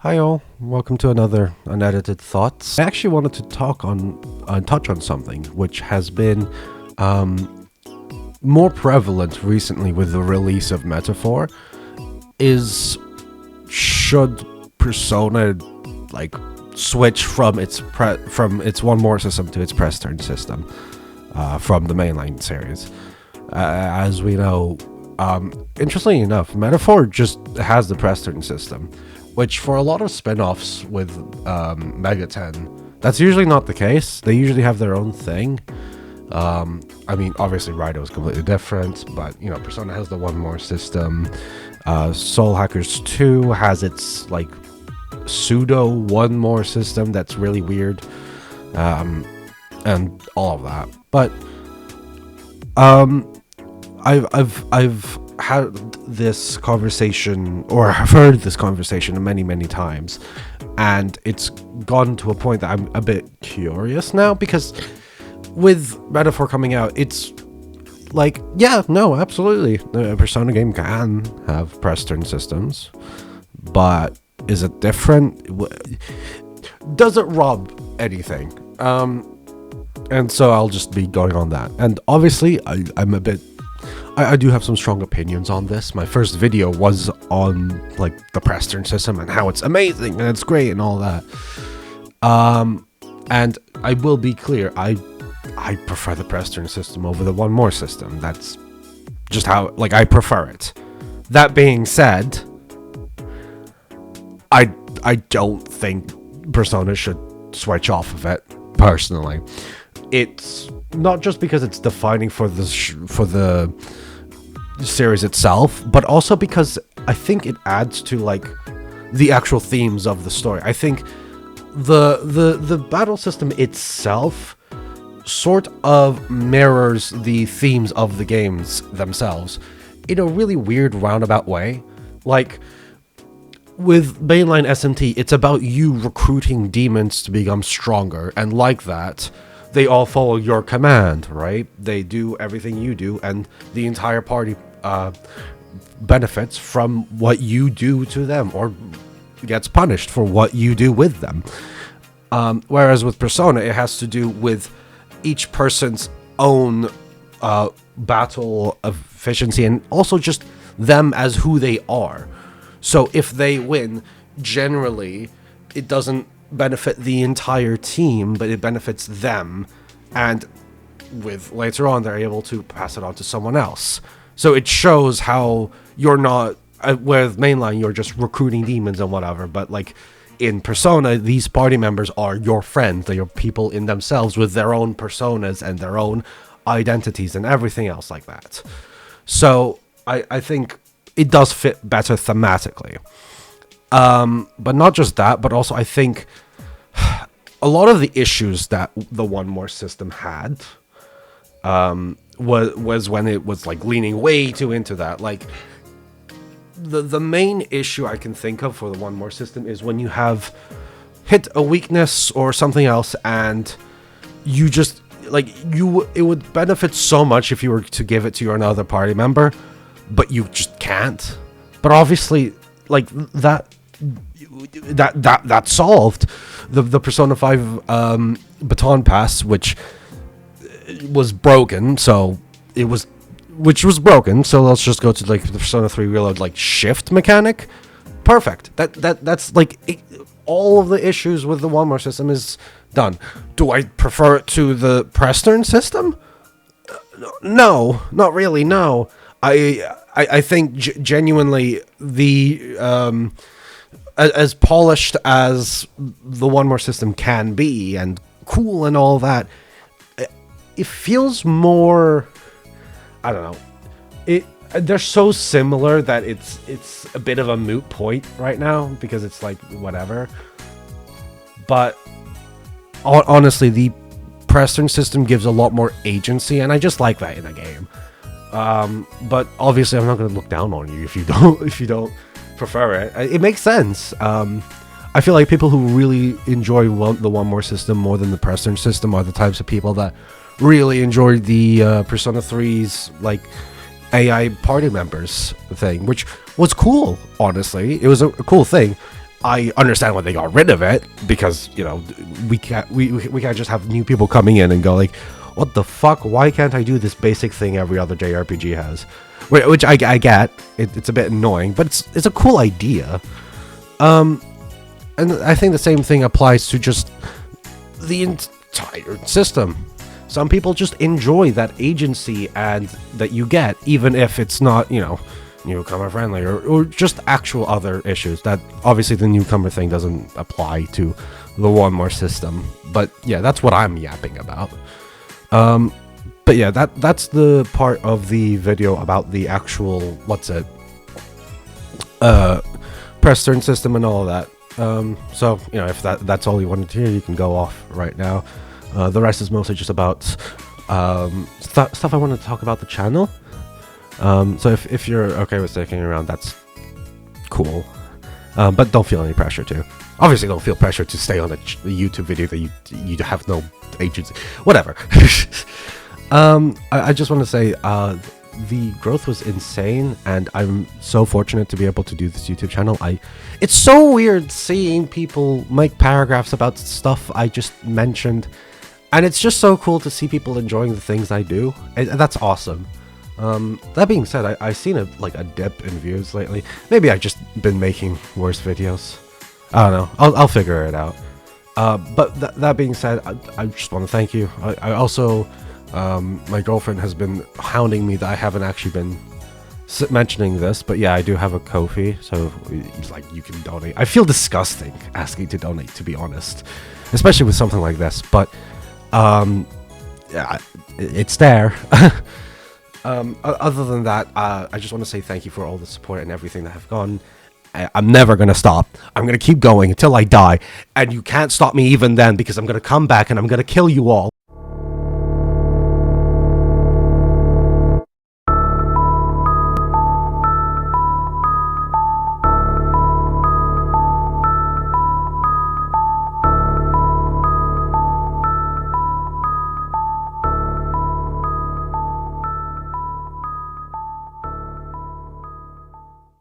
Hi all, welcome to another unedited thoughts. I actually wanted to touch on something which has been more prevalent recently with the release of Metaphor. Is should Persona switch from its one more system to its press turn system from the mainline series? As we know, interestingly enough, Metaphor just has the press turn system, which for a lot of spin-offs with Mega 10, that's usually not the case. They usually have their own thing. I mean, obviously Raito is completely different, but Persona has the one more system. Soul Hackers 2 has its pseudo one more system that's really weird, and all of that. But I've had this conversation, or I've heard this conversation many times, and it's gotten to a point that I'm a bit curious now, because with Metaphor coming out, it's absolutely, a Persona game can have press turn systems, but is it different? Does it rob anything? And so I'll just be going on that. And obviously, I do have some strong opinions on this. My first video was on the press turn system and how it's amazing and it's great and all that. And I will be clear, I prefer the press turn system over the one more system. That's just how I prefer it. That being said, I don't think Persona should switch off of it personally. It's not just because it's defining for the series itself, but also because I think it adds to the actual themes of the story. I think the battle system itself sort of mirrors the themes of the games themselves in a really weird roundabout way. With mainline SMT, it's about you recruiting demons to become stronger, and that, they all follow your command, right? They do everything you do, and the entire party benefits from what you do to them, or gets punished for what you do with them. Whereas with Persona, it has to do with each person's own battle efficiency, and also just them as who they are. So if they win, generally, it doesn't benefit the entire team, but it benefits them, and later on they're able to pass it on to someone else. So it shows how you're not with mainline, you're just recruiting demons and whatever, but in Persona, these party members are your friends. They are people in themselves with their own personas and their own identities and everything else like that. So I think it does fit better thematically. But not just that, but also I think a lot of the issues that the one more system had was when it was leaning way too into that. The main issue I can think of for the one more system is when you have hit a weakness or something else, and you just it would benefit so much if you were to give it to your another party member, but you just can't. But obviously, that's solved. The Persona 5 baton pass, which was broken, so was broken. So let's just go to the Persona 3 Reload shift mechanic. Perfect. That's all of the issues with the one more system is done. Do I prefer it to the press turn system? No, not really. No. I think genuinely the as polished as the one more system can be and cool and all that, it feels more, I don't know. They're so similar that it's a bit of a moot point right now, because it's whatever. But honestly, the press turn system gives a lot more agency, and I just like that in a game. But obviously, I'm not going to look down on you if you don't prefer it. It makes sense. I feel like people who really enjoy the one more system more than the press turn system are the types of people that really enjoyed the Persona 3's AI party members thing, which was cool. Honestly, it was a cool thing. I understand why they got rid of it, because we can't just have new people coming in and go like, what the fuck? Why can't I do this basic thing every other JRPG has? Which I get. It's a bit annoying, but it's a cool idea. And I think the same thing applies to just the entire system. Some people just enjoy that agency and that you get, even if it's not, newcomer friendly or just actual other issues. That obviously the newcomer thing doesn't apply to the one more system. But yeah, that's what I'm yapping about. But yeah, that's the part of the video about the actual press turn system and all of that. So if that's all you wanted to hear, you can go off right now. The rest is mostly just about stuff I wanted to talk about the channel. So if you're okay with sticking around, that's cool. But don't feel any pressure to. Obviously, don't feel pressure to stay on a YouTube video that you have no agency. Whatever. I just want to say the growth was insane, and I'm so fortunate to be able to do this YouTube channel. It's so weird seeing people make paragraphs about stuff I just mentioned, and it's just so cool to see people enjoying the things I do. And that's awesome. That being said, I've seen a dip in views lately. Maybe I've just been making worse videos. I don't know. I'll figure it out. But that being said, I just want to thank you. I also, my girlfriend has been hounding me that I haven't actually been mentioning this, but yeah, I do have a Ko-fi, so you can donate. I feel disgusting asking to donate, to be honest, especially with something like this. But yeah, it's there. Other than that, I just want to say thank you for all the support and everything that have gone. I'm never going to stop. I'm going to keep going until I die. And you can't stop me even then, because I'm going to come back and I'm going to kill you all.